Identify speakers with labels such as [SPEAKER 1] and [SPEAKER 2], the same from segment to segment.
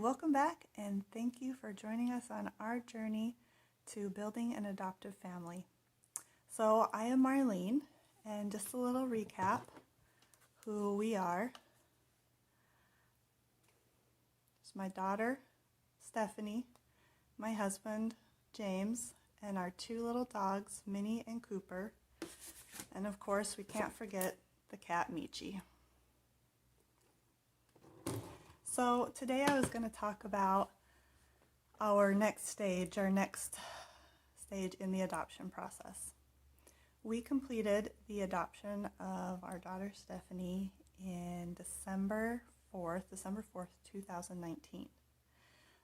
[SPEAKER 1] welcome back and thank you for joining us on our journey to building an adoptive family. So I am Marlene, and just a little recap who we are. It's my daughter Stephanie, my husband James, and our two little dogs Minnie and Cooper, and of course we can't forget the cat Michi. So today I was going to talk about our next stage in the adoption process. We completed the adoption of our daughter Stephanie in December 4th, 2019.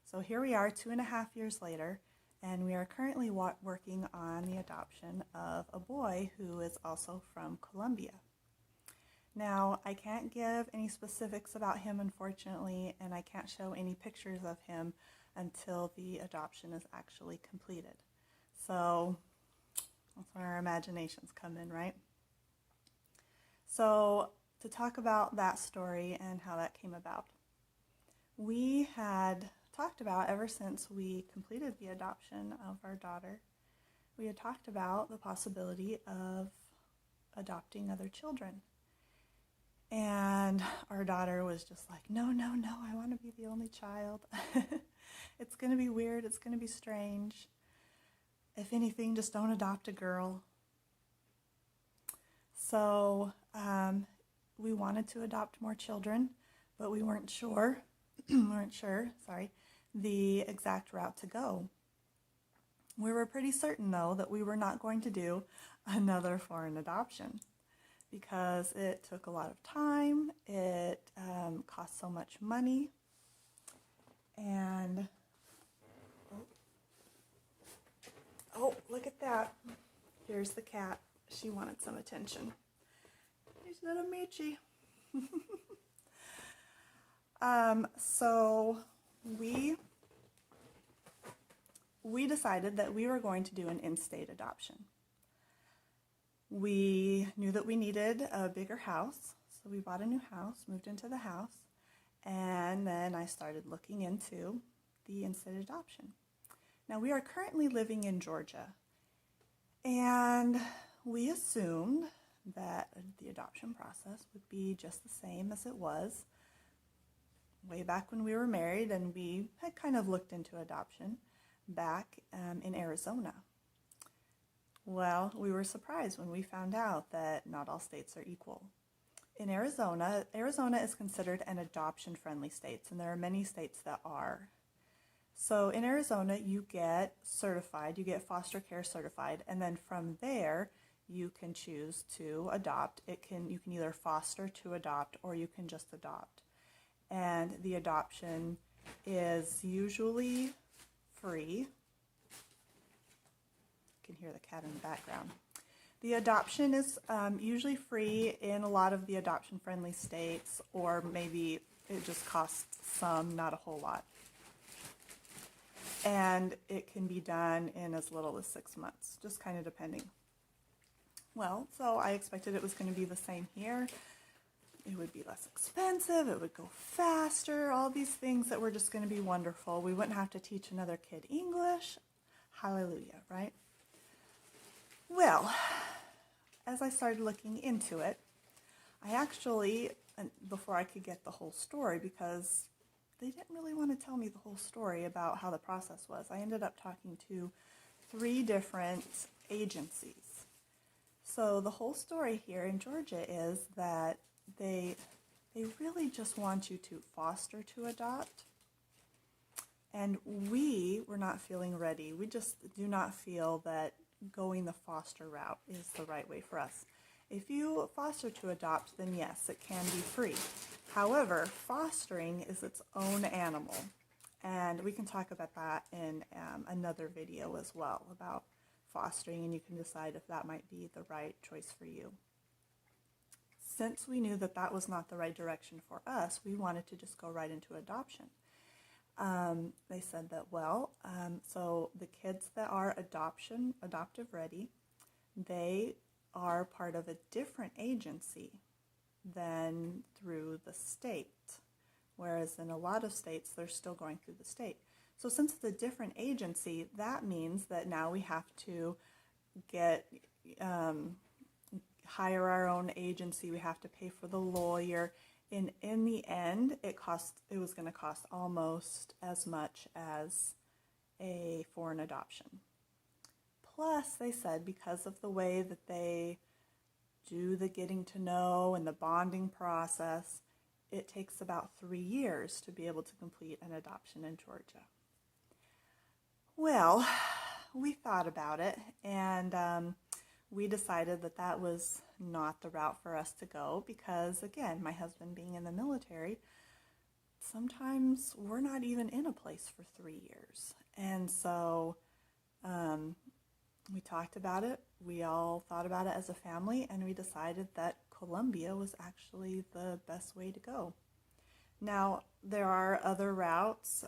[SPEAKER 1] So here we are 2.5 years later, and we are currently working on the adoption of a boy who is also from Colombia. Now, I can't give any specifics about him, unfortunately, and I can't show any pictures of him until the adoption is actually completed. So that's when our imaginations come in, right? So to talk about that story and how that came about, we had talked about, ever since we completed the adoption of our daughter, we had talked about the possibility of adopting other children. And our daughter was just like, no, I want to be the only child. It's going to be weird. It's going to be strange. If anything, just don't adopt a girl. So we wanted to adopt more children, but we weren't sure, the exact route to go. We were pretty certain, though, that we were not going to do another foreign adoption, because it took a lot of time, it cost so much money, and oh, look at that. Here's the cat. She wanted some attention. Here's little Michi. So we decided that we were going to do an in-state adoption. We knew that we needed a bigger house, so we bought a new house, moved into the house, and then I started looking into the in-state adoption. Now, we are currently living in Georgia, and we assumed that the adoption process would be just the same as it was way back when we were married, and we had kind of looked into adoption back in Arizona. Well, we were surprised when we found out that not all states are equal. In Arizona is considered an adoption-friendly state, and there are many states that are. So in Arizona, you get certified, you get foster care certified, and then from there, you can choose to adopt. You can either foster to adopt, or you can just adopt. And the adoption is usually free. You can hear the cat in the background. The adoption is usually free in a lot of the adoption-friendly states, or maybe it just costs some, not a whole lot. And it can be done in as little as 6 months, just kind of depending. Well, so I expected it was going to be the same here. It would be less expensive, it would go faster, all these things that were just going to be wonderful. We wouldn't have to teach another kid English. Hallelujah, right? Well, as I started looking into it, I actually, before I could get the whole story, because they didn't really want to tell me the whole story about how the process was, I ended up talking to 3 different agencies. So the whole story here in Georgia is that they really just want you to foster to adopt, and we were not feeling ready. We just do not feel that going the foster route is the right way for us. If you foster to adopt, then yes, it can be free. However, fostering is its own animal, and we can talk about that in another video as well, about fostering, and you can decide if that might be the right choice for you. Since we knew that that was not the right direction for us, we wanted to just go right into adoption. They said that, well, so the kids that are adoptive ready, they are part of a different agency than through the state. whereas in a lot of states, they're still going through the state. So since it's a different agency, that means that now we have to get hire our own agency. We have to pay for the lawyer. And in the end, it was going to cost almost as much as a foreign adoption. Plus, they said because of the way that they do the getting to know and the bonding process, it takes about 3 years to be able to complete an adoption in Georgia. Well, we thought about it, and we decided that that was not the route for us to go because, again, my husband being in the military, sometimes we're not even in a place for 3 years. And so we talked about it. We all thought about it as a family, and we decided that Colombia was actually the best way to go. Now, there are other routes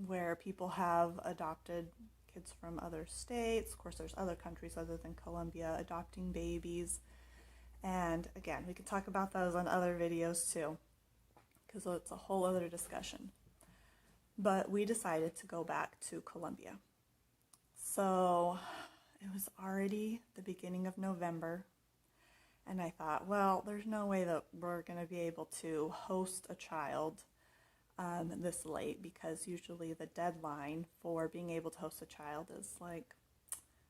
[SPEAKER 1] where people have adopted kids from other states. Of course, there's other countries other than Colombia adopting babies. And again, we can talk about those on other videos too, because it's a whole other discussion. But we decided to go back to Colombia. So it was already the beginning of November, and I thought, well, there's no way that we're going to be able to host a child this late, because usually the deadline for being able to host a child is like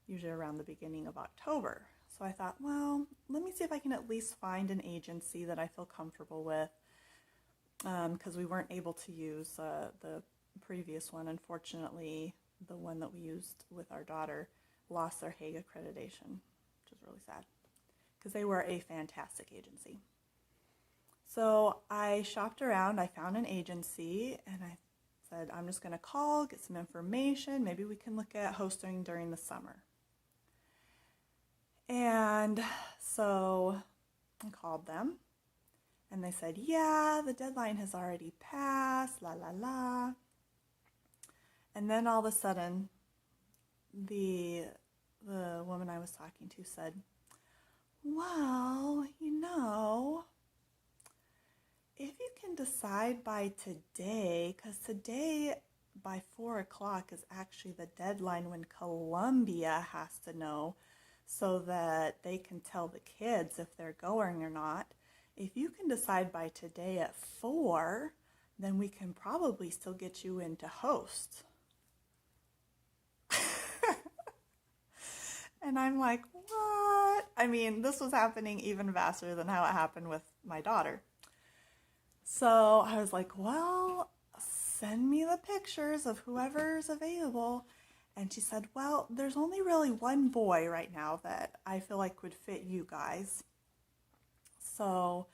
[SPEAKER 1] usually around the beginning of October. So I thought, well, let me see if I can at least find an agency that I feel comfortable with, because we weren't able to use the previous one. Unfortunately, the one that we used with our daughter lost their Hague accreditation, which is really sad, because they were a fantastic agency. So I shopped around, I found an agency, and I said, I'm just going to call, get some information, maybe we can look at hosting during the summer. And so I called them, and they said, yeah, the deadline has already passed, la la la. And then all of a sudden, the woman I was talking to said, well, if you can decide by today, because today by 4 o'clock is actually the deadline when Colombia has to know so that they can tell the kids if they're going or not. If you can decide by today at 4, then we can probably still get you in to host. And I'm like, what? I mean, this was happening even faster than how it happened with my daughter. So I was like, well, send me the pictures of whoever's available. And she said, well, there's only really one boy right now that I feel like would fit you guys. So,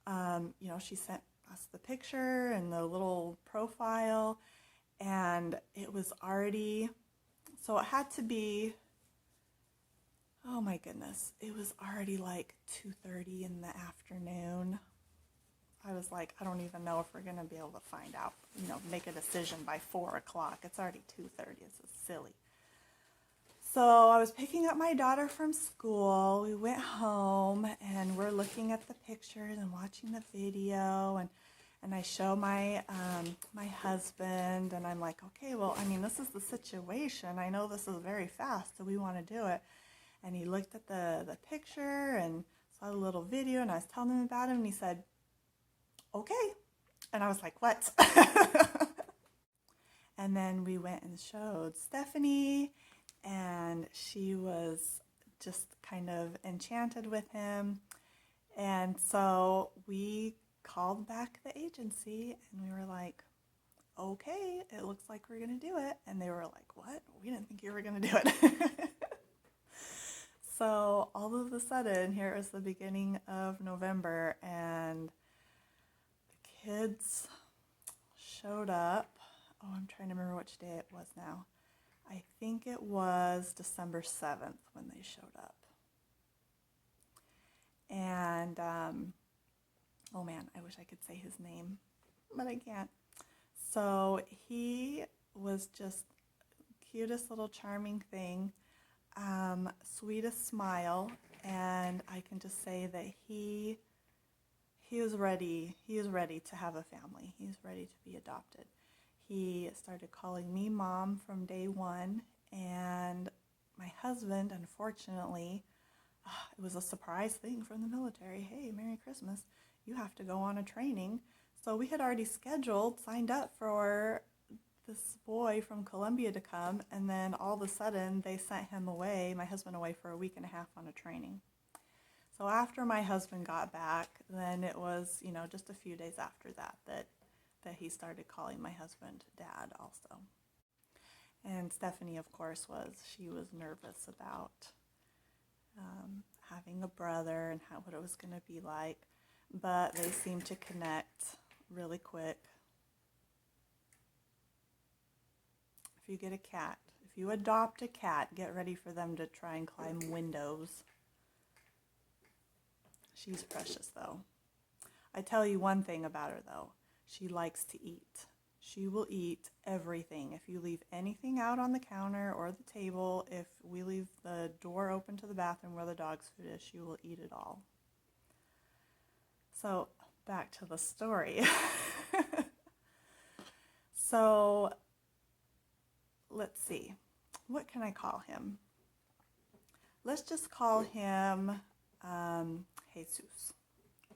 [SPEAKER 1] she sent us the picture and the little profile, and it was already, so it had to be, oh my goodness, it was already like 2:30 in the afternoon. I was like, I don't even know if we're going to be able to find out, make a decision by 4 o'clock. It's already 2:30. This is silly. So I was picking up my daughter from school. We went home, and we're looking at the pictures and watching the video, and I show my my husband, and I'm like, okay, well, I mean, this is the situation. I know this is very fast, so we want to do it. And he looked at the picture and saw the little video, and I was telling him about it, and he said, okay. And I was like, what? And then we went and showed Stephanie, and she was just kind of enchanted with him. And so we called back the agency, and we were like, okay, it looks like we're going to do it. And they were like, what? We didn't think you were going to do it. So all of a sudden, here is the beginning of November, and the kids showed up. Oh, I'm trying to remember which day it was now. I think it was December 7th when they showed up. And, oh man, I wish I could say his name, but I can't. So he was just cutest little charming thing, sweetest smile, and I can just say that he was ready. He is ready to have a family. He's ready to be adopted. He started calling me mom from day one, and my husband, unfortunately, it was a surprise thing from the military. Hey, Merry Christmas. You have to go on a training. So we had already signed up for this boy from Colombia to come, and then all of a sudden they sent him away, my husband away, for a week and a half on a training. So after my husband got back, then it was, just a few days after that he started calling my husband Dad also. And Stephanie, of course, she was nervous about having a brother and what it was going to be like, but they seemed to connect really quick. If you get a cat, if you adopt a cat, get ready for them to try and climb windows. She's precious, though. I tell you one thing about her, though. She likes to eat. She will eat everything. If you leave anything out on the counter or the table, if we leave the door open to the bathroom where the dog's food is, she will eat it all. So, back to the story. So, let's see. What can I call him? Let's just call him Jesus.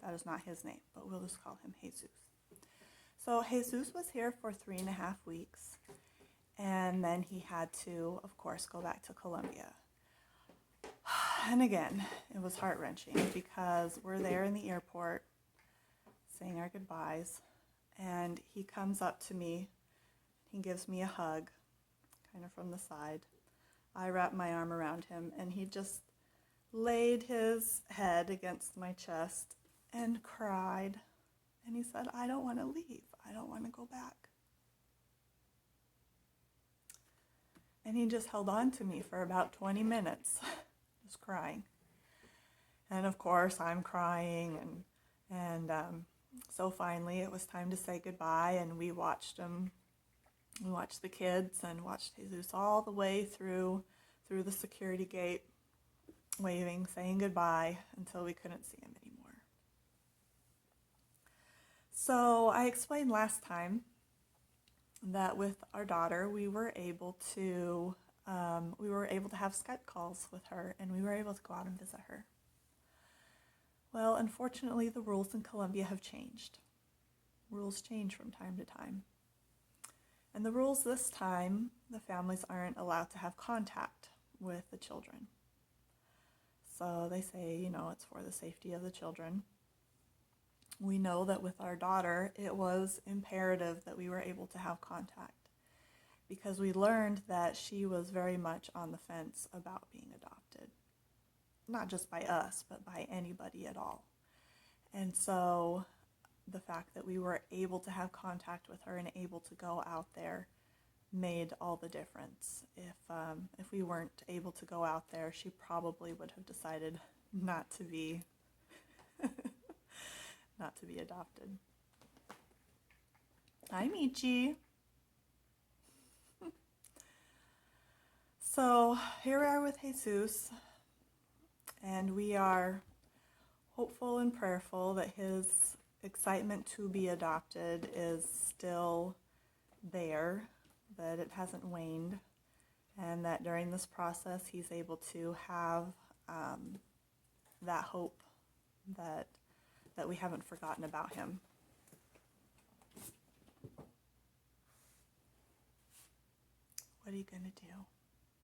[SPEAKER 1] That is not his name, but we'll just call him Jesus. So Jesus was here for 3.5 weeks, and then he had to, of course, go back to Colombia. And again, it was heart-wrenching because we're there in the airport saying our goodbyes, and he comes up to me, he gives me a hug, kind of from the side. I wrapped my arm around him, and he just laid his head against my chest and cried. And he said, I don't want to leave. I don't want to go back. And he just held on to me for about 20 minutes, just crying. And of course, I'm crying. And so finally, it was time to say goodbye. And we watched him. We watched the kids and watched Jesus all the way through the security gate, waving, saying goodbye until we couldn't see him anymore. So I explained last time that with our daughter, we were able to have Skype calls with her, and we were able to go out and visit her. Well, unfortunately, the rules in Colombia have changed. Rules change from time to time. And the rules this time, the families aren't allowed to have contact with the children. So they say, it's for the safety of the children. We know that with our daughter, it was imperative that we were able to have contact because we learned that she was very much on the fence about being adopted. Not just by us, but by anybody at all. And so the fact that we were able to have contact with her and able to go out there made all the difference. If we weren't able to go out there, she probably would have decided not to be adopted. Hi, Michi. So here we are with Jesus, and we are hopeful and prayerful that his excitement to be adopted is still there, that it hasn't waned, and that during this process he's able to have that hope that we haven't forgotten about him. What are you going to do?